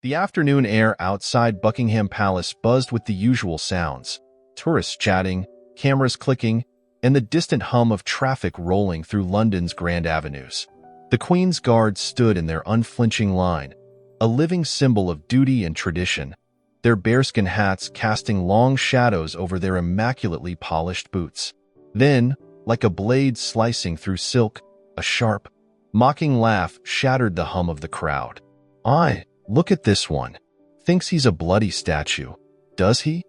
The afternoon air outside Buckingham Palace buzzed with the usual sounds: tourists chatting, cameras clicking, and the distant hum of traffic rolling through London's grand avenues. The Queen's Guard stood in their unflinching line, a living symbol of duty and tradition, their bearskin hats casting long shadows over their immaculately polished boots. Then, like a blade slicing through silk, a sharp, mocking laugh shattered the hum of the crowd. Look at this one. Thinks he's a bloody statue. Does he?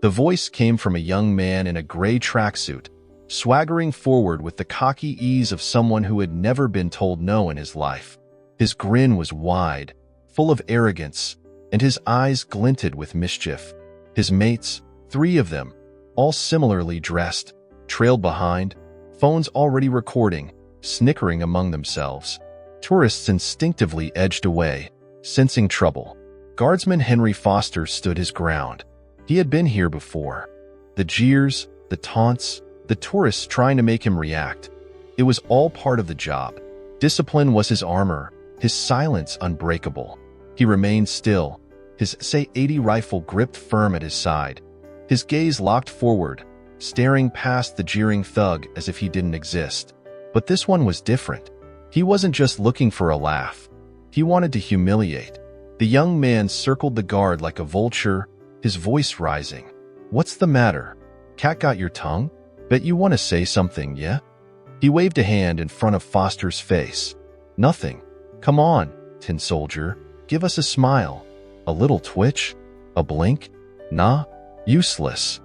The voice came from a young man in a gray tracksuit, swaggering forward with the cocky ease of someone who had never been told no in his life. His grin was wide, full of arrogance, and his eyes glinted with mischief. His mates, 3 of them, all similarly dressed, trailed behind, phones already recording, snickering among themselves. Tourists instinctively edged away, sensing trouble. Guardsman Henry Foster stood his ground. He had been here before. The jeers, the taunts, the tourists trying to make him react. It was all part of the job. Discipline was his armor, his silence unbreakable. He remained still, his SA-80 rifle gripped firm at his side, his gaze locked forward, staring past the jeering thug as if he didn't exist. But this one was different. He wasn't just looking for a laugh. He wanted to humiliate. The young man circled the guard like a vulture, his voice rising. "What's the matter? Cat got your tongue? Bet you want to say something, yeah?" He waved a hand in front of Foster's face. "Nothing. Come on, tin soldier. Give us a smile. A little twitch? A blink? Nah, useless."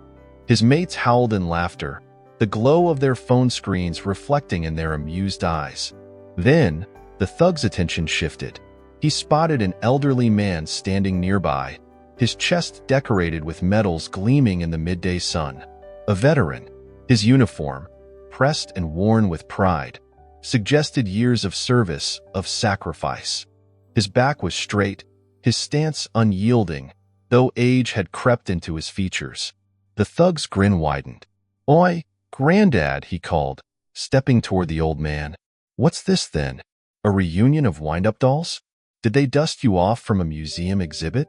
His mates howled in laughter, the glow of their phone screens reflecting in their amused eyes. Then, the thug's attention shifted. He spotted an elderly man standing nearby, his chest decorated with medals gleaming in the midday sun. A veteran. His uniform, pressed and worn with pride, suggested years of service, of sacrifice. His back was straight, his stance unyielding, though age had crept into his features. The thug's grin widened. "Oi, Grandad," he called, stepping toward the old man. "What's this then? A reunion of wind-up dolls? Did they dust you off from a museum exhibit?"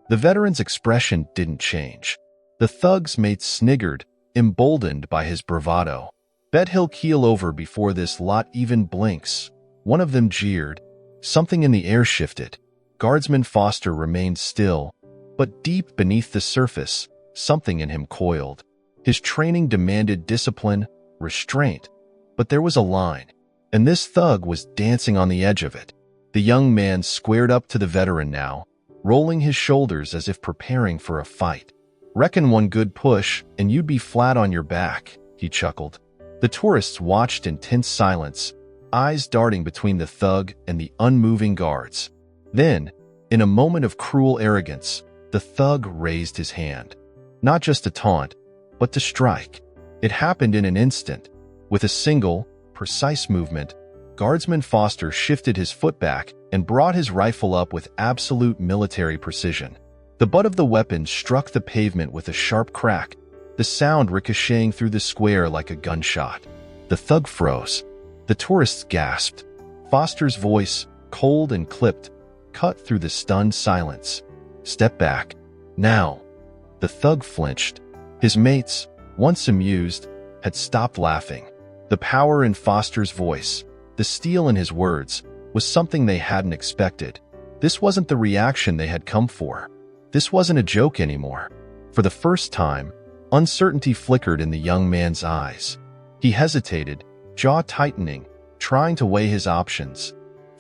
The veteran's expression didn't change. The thug's mates sniggered, emboldened by his bravado. "Bet he'll keel over before this lot even blinks." One of them jeered. Something in the air shifted. Guardsman Foster remained still, but deep beneath the surface, something in him coiled. His training demanded discipline, restraint, but there was a line, and this thug was dancing on the edge of it. The young man squared up to the veteran now, rolling his shoulders as if preparing for a fight. "Reckon one good push, and you'd be flat on your back," he chuckled. The tourists watched in tense silence, eyes darting between the thug and the unmoving guards. Then, in a moment of cruel arrogance, the thug raised his hand. Not just to taunt, but to strike. It happened in an instant. With a single, precise movement, Guardsman Foster shifted his foot back and brought his rifle up with absolute military precision. The butt of the weapon struck the pavement with a sharp crack, the sound ricocheting through the square like a gunshot. The thug froze. The tourists gasped. Foster's voice, cold and clipped, cut through the stunned silence. "Step back. Now." The thug flinched. His mates, once amused, had stopped laughing. The power in Foster's voice, the steel in his words, was something they hadn't expected. This wasn't the reaction they had come for. This wasn't a joke anymore. For the first time, uncertainty flickered in the young man's eyes. He hesitated, jaw tightening, trying to weigh his options.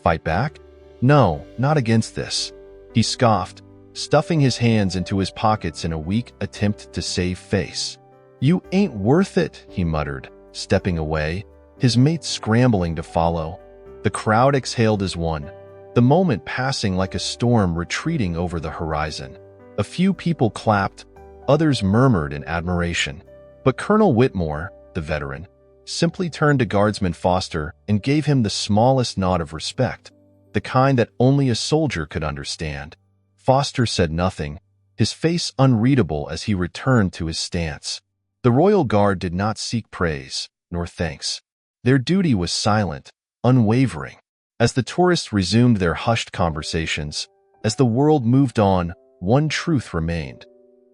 Fight back? No, not against this. He scoffed, stuffing his hands into his pockets in a weak attempt to save face. "You ain't worth it," he muttered, stepping away, his mates scrambling to follow. The crowd exhaled as one, the moment passing like a storm retreating over the horizon. A few people clapped, others murmured in admiration. But Colonel Whitmore, the veteran, simply turned to Guardsman Foster and gave him the smallest nod of respect, the kind that only a soldier could understand. Foster said nothing, his face unreadable as he returned to his stance. The Royal Guard did not seek praise, nor thanks. Their duty was silent, unwavering. As the tourists resumed their hushed conversations, As the world moved on, one truth remained.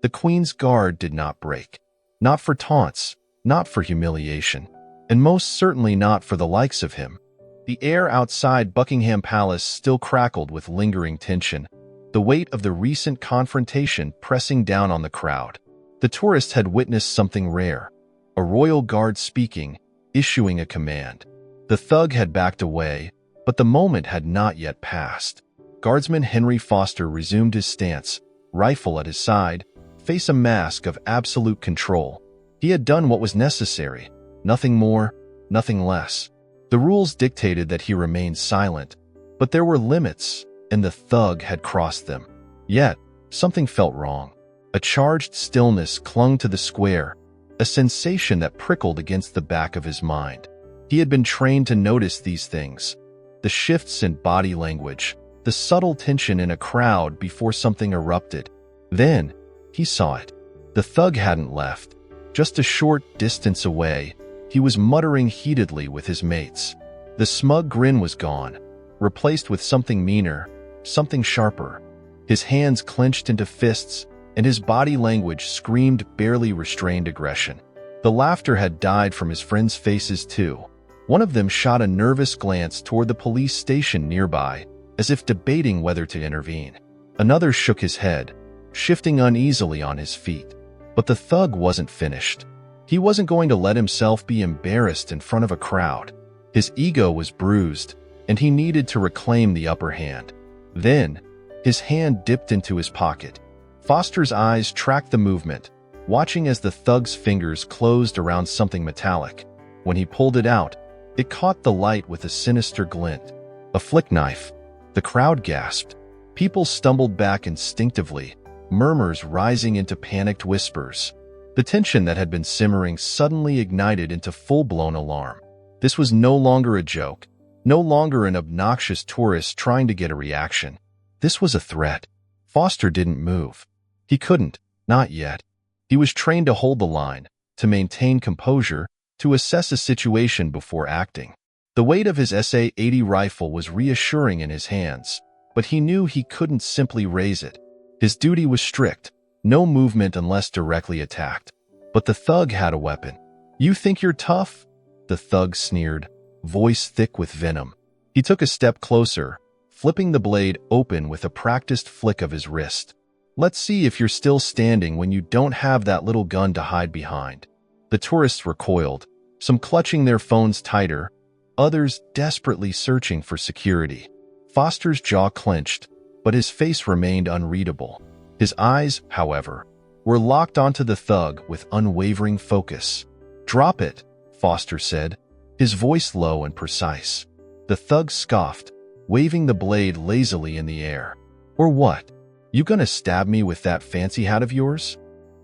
The Queen's Guard did not break. Not for taunts, not for humiliation, and most certainly not for the likes of him. The air outside Buckingham Palace still crackled with lingering tension, the weight of the recent confrontation pressing down on the crowd. The tourists had witnessed something rare, a royal guard speaking, issuing a command. The thug had backed away, but the moment had not yet passed. Guardsman Henry Foster resumed his stance, rifle at his side, face a mask of absolute control. He had done what was necessary, nothing more, nothing less. The rules dictated that he remain silent, but there were limits, and the thug had crossed them. Yet, something felt wrong. A charged stillness clung to the square, a sensation that prickled against the back of his mind. He had been trained to notice these things, the shifts in body language, the subtle tension in a crowd before something erupted. Then, he saw it. The thug hadn't left. Just a short distance away, he was muttering heatedly with his mates. The smug grin was gone, replaced with something meaner, something sharper. His hands clenched into fists, and his body language screamed barely restrained aggression. The laughter had died from his friends' faces too. One of them shot a nervous glance toward the police station nearby, as if debating whether to intervene. Another shook his head, shifting uneasily on his feet. But the thug wasn't finished. He wasn't going to let himself be embarrassed in front of a crowd. His ego was bruised, and he needed to reclaim the upper hand. Then, his hand dipped into his pocket. Foster's eyes tracked the movement, watching as the thug's fingers closed around something metallic. When he pulled it out, it caught the light with a sinister glint. A flick knife. The crowd gasped. People stumbled back instinctively, murmurs rising into panicked whispers. The tension that had been simmering suddenly ignited into full-blown alarm. This was no longer a joke, no longer an obnoxious tourist trying to get a reaction. This was a threat. Foster didn't move. He couldn't, not yet. He was trained to hold the line, to maintain composure, to assess a situation before acting. The weight of his SA-80 rifle was reassuring in his hands, but he knew he couldn't simply raise it. His duty was strict, no movement unless directly attacked. But the thug had a weapon. "You think you're tough?" The thug sneered, voice thick with venom. He took a step closer, flipping the blade open with a practiced flick of his wrist. "Let's see if you're still standing when you don't have that little gun to hide behind." The tourists recoiled, some clutching their phones tighter, others desperately searching for security. Foster's jaw clenched, but his face remained unreadable. His eyes, however, were locked onto the thug with unwavering focus. "Drop it," Foster said, his voice low and precise. The thug scoffed, waving the blade lazily in the air. "Or what? You gonna stab me with that fancy hat of yours?"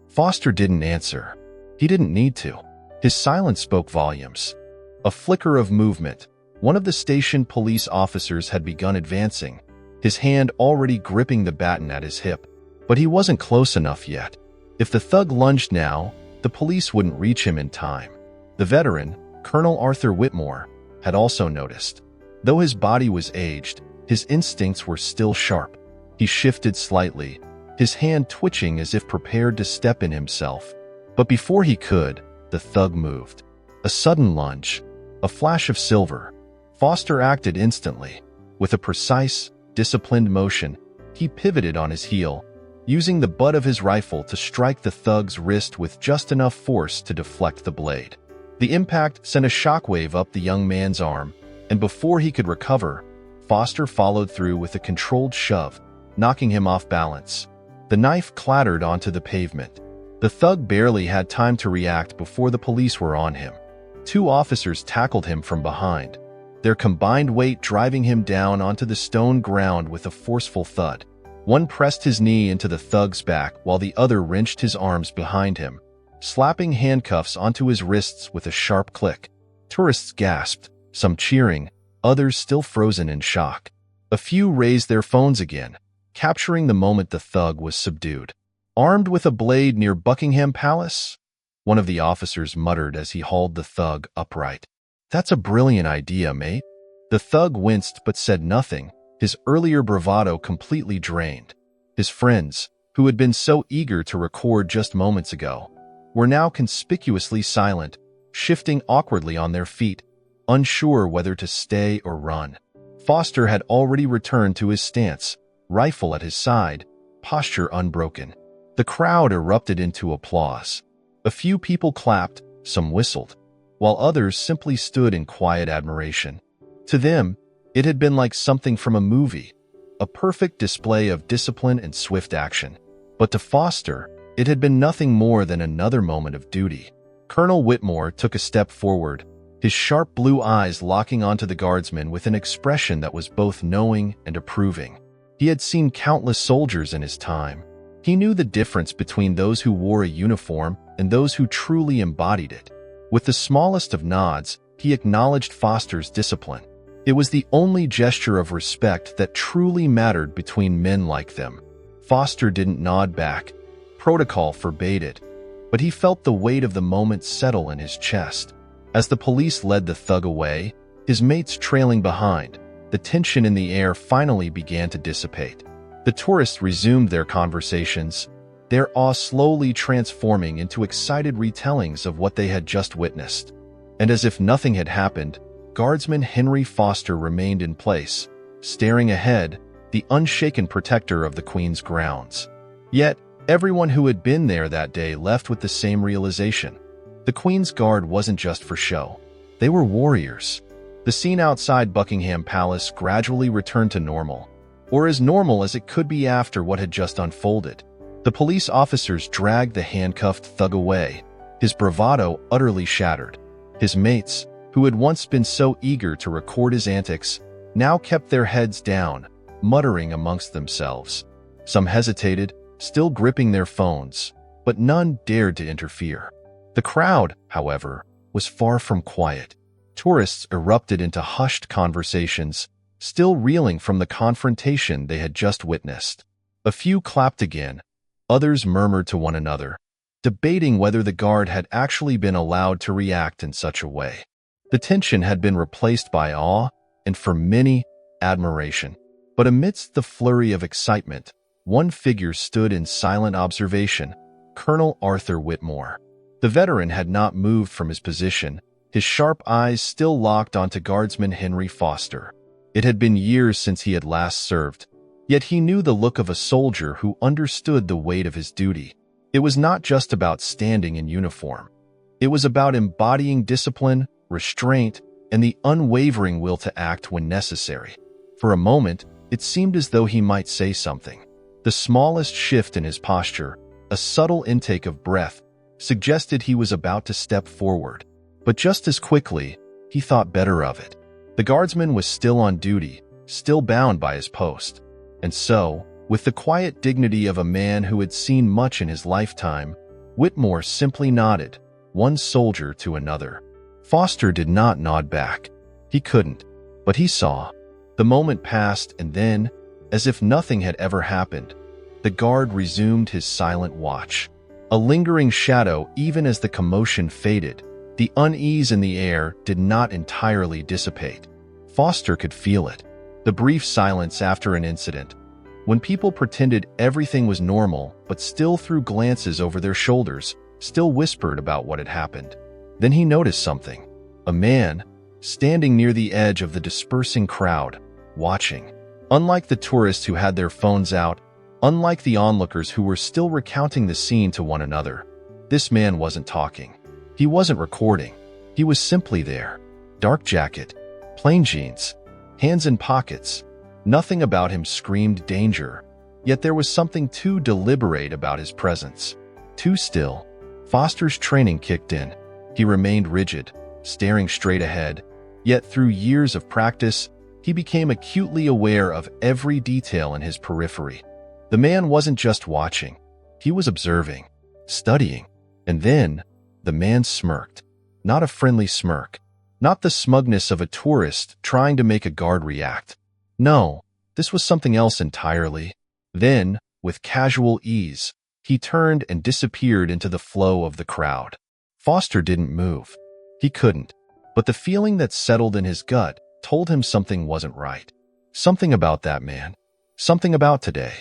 Foster didn't answer. He didn't need to. His silence spoke volumes. A flicker of movement. One of the station police officers had begun advancing, his hand already gripping the baton at his hip. But he wasn't close enough yet. If the thug lunged now, the police wouldn't reach him in time. The veteran, Colonel Arthur Whitmore, had also noticed. Though his body was aged, his instincts were still sharp. He shifted slightly, his hand twitching as if prepared to step in himself. But before he could, the thug moved. A sudden lunge, a flash of silver. Foster acted instantly. With a precise, disciplined motion, he pivoted on his heel, using the butt of his rifle to strike the thug's wrist with just enough force to deflect the blade. The impact sent a shockwave up the young man's arm, and before he could recover, Foster followed through with a controlled shove, knocking him off balance. The knife clattered onto the pavement. The thug barely had time to react before the police were on him. Two officers tackled him from behind, their combined weight driving him down onto the stone ground with a forceful thud. One pressed his knee into the thug's back while the other wrenched his arms behind him, slapping handcuffs onto his wrists with a sharp click. Tourists gasped, some cheering, others still frozen in shock. A few raised their phones again, capturing the moment the thug was subdued. "Armed with a blade near Buckingham Palace?" one of the officers muttered as he hauled the thug upright. "That's a brilliant idea, mate." The thug winced but said nothing, his earlier bravado completely drained. His friends, who had been so eager to record just moments ago, were now conspicuously silent, shifting awkwardly on their feet, unsure whether to stay or run. Foster had already returned to his stance, rifle at his side, posture unbroken. The crowd erupted into applause. A few people clapped, some whistled, while others simply stood in quiet admiration. To them, it had been like something from a movie, a perfect display of discipline and swift action. But to Foster, it had been nothing more than another moment of duty. Colonel Whitmore took a step forward, his sharp blue eyes locking onto the guardsman with an expression that was both knowing and approving. He had seen countless soldiers in his time. He knew the difference between those who wore a uniform and those who truly embodied it. With the smallest of nods, he acknowledged Foster's discipline. It was the only gesture of respect that truly mattered between men like them. Foster didn't nod back. Protocol forbade it. But he felt the weight of the moment settle in his chest. As the police led the thug away, his mates trailing behind, the tension in the air finally began to dissipate. The tourists resumed their conversations, their awe slowly transforming into excited retellings of what they had just witnessed. And as if nothing had happened, Guardsman Henry Foster remained in place, staring ahead, the unshaken protector of the Queen's grounds. Yet, everyone who had been there that day left with the same realization. The Queen's Guard wasn't just for show. They were warriors. The scene outside Buckingham Palace gradually returned to normal, or as normal as it could be after what had just unfolded. The police officers dragged the handcuffed thug away, his bravado utterly shattered. His mates, who had once been so eager to record his antics, now kept their heads down, muttering amongst themselves. Some hesitated, still gripping their phones, but none dared to interfere. The crowd, however, was far from quiet. Tourists erupted into hushed conversations, still reeling from the confrontation they had just witnessed. A few clapped again, others murmured to one another, debating whether the guard had actually been allowed to react in such a way. The tension had been replaced by awe, and for many, admiration. But amidst the flurry of excitement, one figure stood in silent observation, Colonel Arthur Whitmore. The veteran had not moved from his position, his sharp eyes still locked onto Guardsman Henry Foster. It had been years since he had last served, yet he knew the look of a soldier who understood the weight of his duty. It was not just about standing in uniform. It was about embodying discipline, restraint, and the unwavering will to act when necessary. For a moment, it seemed as though he might say something. The smallest shift in his posture, a subtle intake of breath, suggested he was about to step forward. But just as quickly, he thought better of it. The guardsman was still on duty, still bound by his post. And so, with the quiet dignity of a man who had seen much in his lifetime, Whitmore simply nodded, one soldier to another. Foster did not nod back. He couldn't, but he saw. The moment passed, and then, as if nothing had ever happened, the guard resumed his silent watch. A lingering shadow even as the commotion faded. The unease in the air did not entirely dissipate. Foster could feel it. The brief silence after an incident, when people pretended everything was normal but still threw glances over their shoulders, still whispered about what had happened. Then he noticed something. A man, standing near the edge of the dispersing crowd, watching. Unlike the tourists who had their phones out, unlike the onlookers who were still recounting the scene to one another, this man wasn't talking. He wasn't recording. He was simply there. Dark jacket, plain jeans, hands in pockets. Nothing about him screamed danger, yet there was something too deliberate about his presence. Too still. Foster's training kicked in. He remained rigid, staring straight ahead, yet through years of practice, he became acutely aware of every detail in his periphery. The man wasn't just watching. He was observing, studying. And then, the man smirked. Not a friendly smirk. Not the smugness of a tourist trying to make a guard react. No, this was something else entirely. Then, with casual ease, he turned and disappeared into the flow of the crowd. Foster didn't move. He couldn't. But the feeling that settled in his gut told him something wasn't right. Something about that man. Something about today.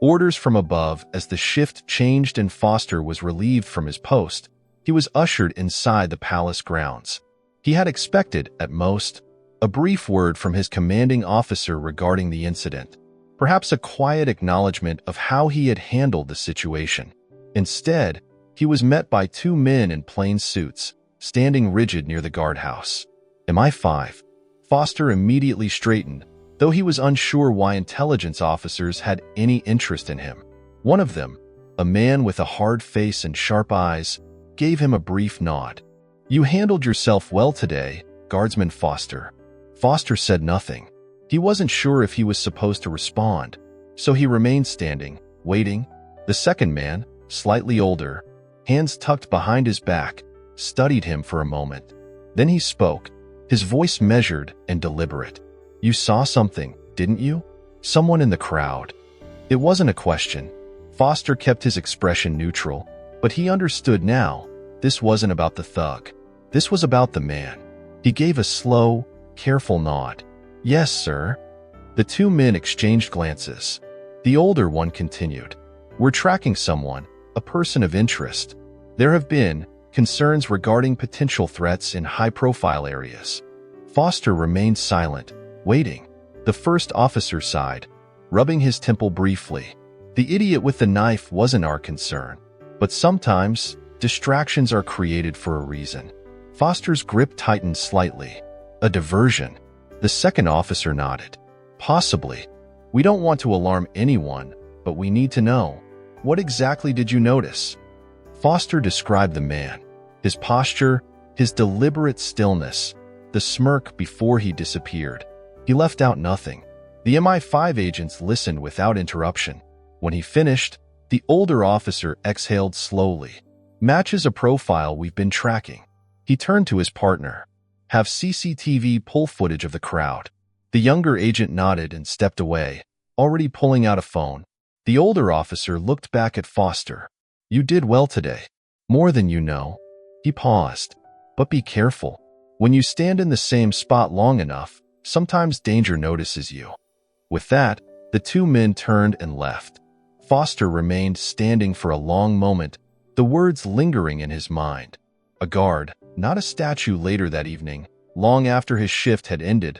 Orders from above. As the shift changed and Foster was relieved from his post, he was ushered inside the palace grounds. He had expected, at most, a brief word from his commanding officer regarding the incident, perhaps a quiet acknowledgement of how he had handled the situation. Instead, he was met by two men in plain suits, standing rigid near the guardhouse. "MI5. Foster immediately straightened, though he was unsure why intelligence officers had any interest in him. One of them, a man with a hard face and sharp eyes, gave him a brief nod. "You handled yourself well today, Guardsman Foster." Foster said nothing. He wasn't sure if he was supposed to respond, so he remained standing, waiting. The second man, slightly older, hands tucked behind his back, studied him for a moment. Then he spoke, his voice measured and deliberate. "You saw something, didn't you? Someone in the crowd." It wasn't a question. Foster kept his expression neutral, but he understood now. This wasn't about the thug. This was about the man. He gave a slow, careful nod. "Yes, sir." The two men exchanged glances. The older one continued, "We're tracking someone, a person of interest. There have been concerns regarding potential threats in high-profile areas." Foster remained silent, waiting. The first officer sighed, rubbing his temple briefly. "The idiot with the knife wasn't our concern, but sometimes distractions are created for a reason." Foster's grip tightened slightly. "A diversion." The second officer nodded. "Possibly. We don't want to alarm anyone, but we need to know. What exactly did you notice?" Foster described the man, his posture, his deliberate stillness, the smirk before he disappeared. He left out nothing. The MI5 agents listened without interruption. When he finished, the older officer exhaled slowly. "Matches a profile we've been tracking." He turned to his partner. "Have CCTV pull footage of the crowd." The younger agent nodded and stepped away, already pulling out a phone. The older officer looked back at Foster. "You did well today. More than you know." He paused. "But be careful. When you stand in the same spot long enough, sometimes danger notices you." With that, the two men turned and left. Foster remained standing for a long moment, the words lingering in his mind. A guard, not a statue. Later that evening, long after his shift had ended,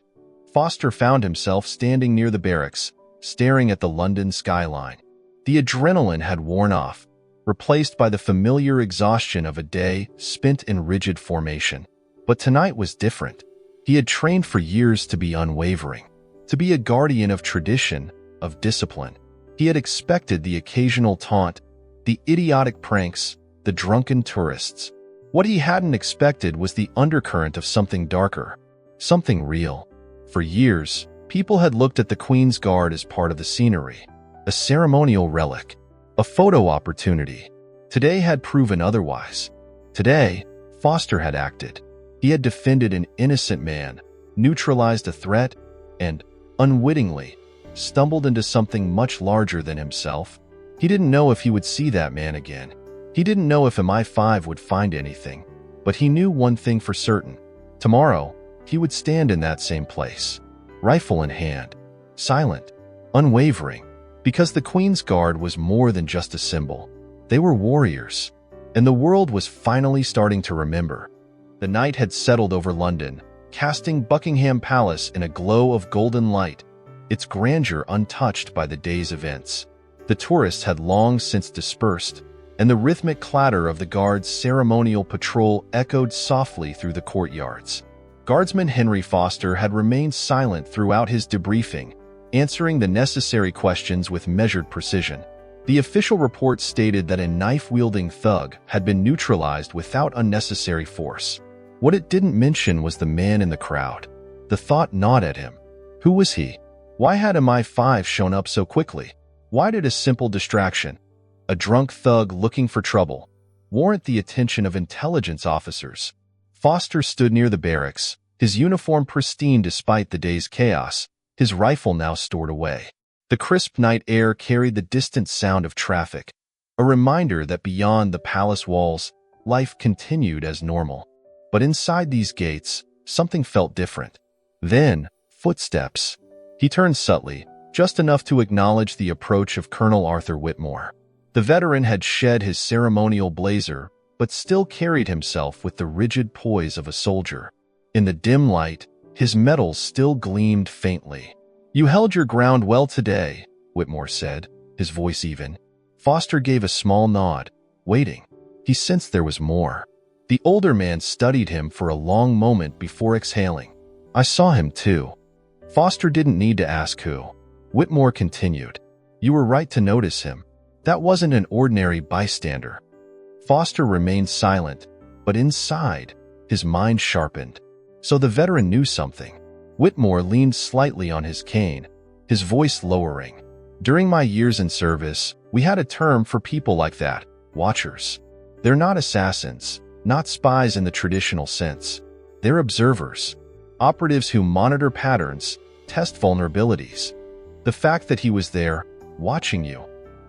Foster found himself standing near the barracks, staring at the London skyline. The adrenaline had worn off, replaced by the familiar exhaustion of a day spent in rigid formation. But tonight was different. He had trained for years to be unwavering, to be a guardian of tradition, of discipline. He had expected the occasional taunt, the idiotic pranks, the drunken tourists. What he hadn't expected was the undercurrent of something darker, something real. For years, people had looked at the Queen's Guard as part of the scenery, a ceremonial relic, a photo opportunity. Today had proven otherwise. Today, Foster had acted. He had defended an innocent man, neutralized a threat, and, unwittingly, stumbled into something much larger than himself. He didn't know if he would see that man again. He didn't know if MI5 would find anything, but he knew one thing for certain. Tomorrow, he would stand in that same place, rifle in hand, silent, unwavering, because the Queen's Guard was more than just a symbol. They were warriors, and the world was finally starting to remember. The night had settled over London, casting Buckingham Palace in a glow of golden light, its grandeur untouched by the day's events. The tourists had long since dispersed, and the rhythmic clatter of the Guard's ceremonial patrol echoed softly through the courtyards. Guardsman Henry Foster had remained silent throughout his debriefing, answering the necessary questions with measured precision. The official report stated that a knife-wielding thug had been neutralized without unnecessary force. What it didn't mention was the man in the crowd. The thought gnawed at him. Who was he? Why had MI5 shown up so quickly? Why did a simple distraction, a drunk thug looking for trouble, warrant the attention of intelligence officers? Foster stood near the barracks, his uniform pristine despite the day's chaos, his rifle now stored away. The crisp night air carried the distant sound of traffic, a reminder that beyond the palace walls, life continued as normal. But inside these gates, something felt different. Then, footsteps. He turned subtly, just enough to acknowledge the approach of Colonel Arthur Whitmore. The veteran had shed his ceremonial blazer, but still carried himself with the rigid poise of a soldier. In the dim light, his medals still gleamed faintly. "You held your ground well today," Whitmore said, his voice even. Foster gave a small nod, waiting. He sensed there was more. The older man studied him for a long moment before exhaling. "I saw him too." Foster didn't need to ask who. Whitmore continued. "You were right to notice him. That wasn't an ordinary bystander." Foster remained silent, but inside, his mind sharpened. So the veteran knew something. Whitmore leaned slightly on his cane, his voice lowering. "During my years in service, we had a term for people like that, watchers. They're not assassins, not spies in the traditional sense. They're observers, operatives who monitor patterns, test vulnerabilities. The fact that he was there, watching you,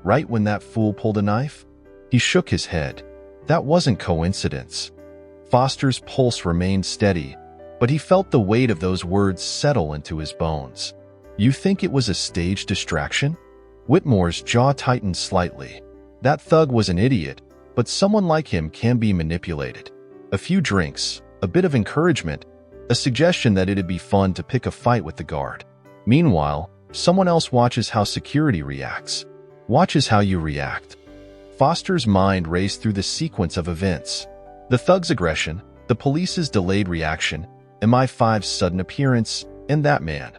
right when that fool pulled a knife?" He shook his head. That wasn't coincidence. Foster's pulse remained steady, but he felt the weight of those words settle into his bones. "You think it was a stage distraction?" Whitmore's jaw tightened slightly. That thug was an idiot, but someone like him can be manipulated. A few drinks, a bit of encouragement, a suggestion that it'd be fun to pick a fight with the guard. Meanwhile, someone else watches how security reacts. Watches how you react. Foster's mind raced through the sequence of events. The thug's aggression, the police's delayed reaction, MI5's sudden appearance, and that man,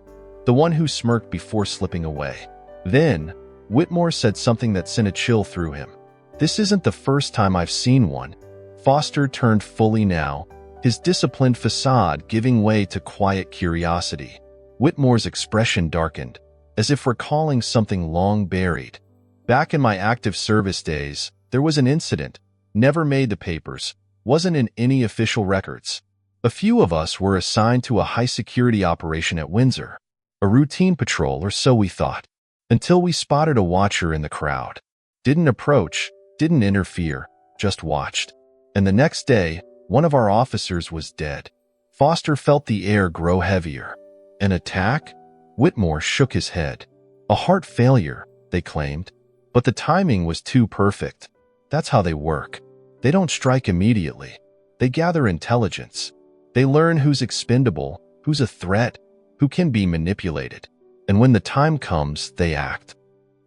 the one who smirked before slipping away. Then, Whitmore said something that sent a chill through him. "This isn't the first time I've seen one." Foster turned fully now, his disciplined facade giving way to quiet curiosity. Whitmore's expression darkened, as if recalling something long buried. "Back in my active service days, there was an incident, never made the papers, wasn't in any official records. A few of us were assigned to a high-security operation at Windsor. A routine patrol, or so we thought, until we spotted a watcher in the crowd. Didn't approach, didn't interfere, just watched. And the next day, one of our officers was dead." Foster felt the air grow heavier. "An attack?" Whitmore shook his head. "A heart failure," they claimed. But the timing was too perfect. That's how they work. They don't strike immediately. They gather intelligence. They learn who's expendable, who's a threat, who can be manipulated. And when the time comes, they act.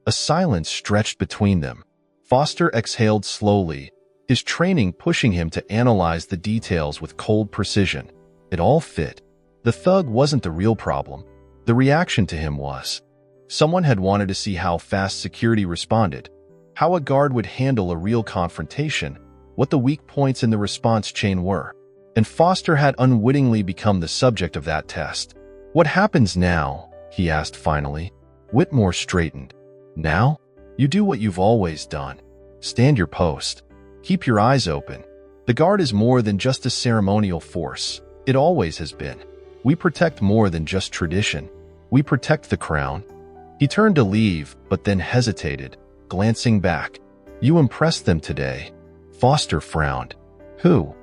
A silence stretched between them. Foster exhaled slowly, his training pushing him to analyze the details with cold precision. It all fit. The thug wasn't the real problem. The reaction to him was. Someone had wanted to see how fast security responded, how a guard would handle a real confrontation, what the weak points in the response chain were. And Foster had unwittingly become the subject of that test. "What happens now?" he asked finally. Whitmore straightened. "Now? You do what you've always done. Stand your post. Keep your eyes open. The guard is more than just a ceremonial force. It always has been. We protect more than just tradition. We protect the crown." He turned to leave, but then hesitated, glancing back. "You impressed them today." Foster frowned. "Who?"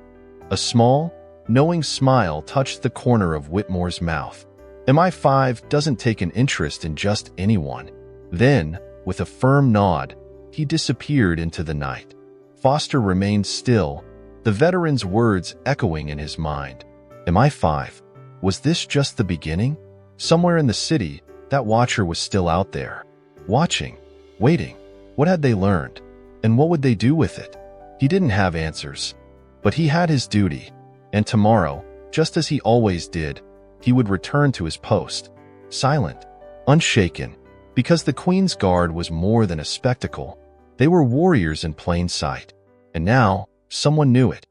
A small, knowing smile touched the corner of Whitmore's mouth. "MI5 doesn't take an interest in just anyone." Then, with a firm nod, he disappeared into the night. Foster remained still, the veteran's words echoing in his mind. MI5? Was this just the beginning? Somewhere in the city, that watcher was still out there. Watching. Waiting. What had they learned? And what would they do with it? He didn't have answers. But he had his duty. And tomorrow, just as he always did, he would return to his post. Silent. Unshaken. Because the Queen's Guard was more than a spectacle. They were warriors in plain sight. And now, someone knew it.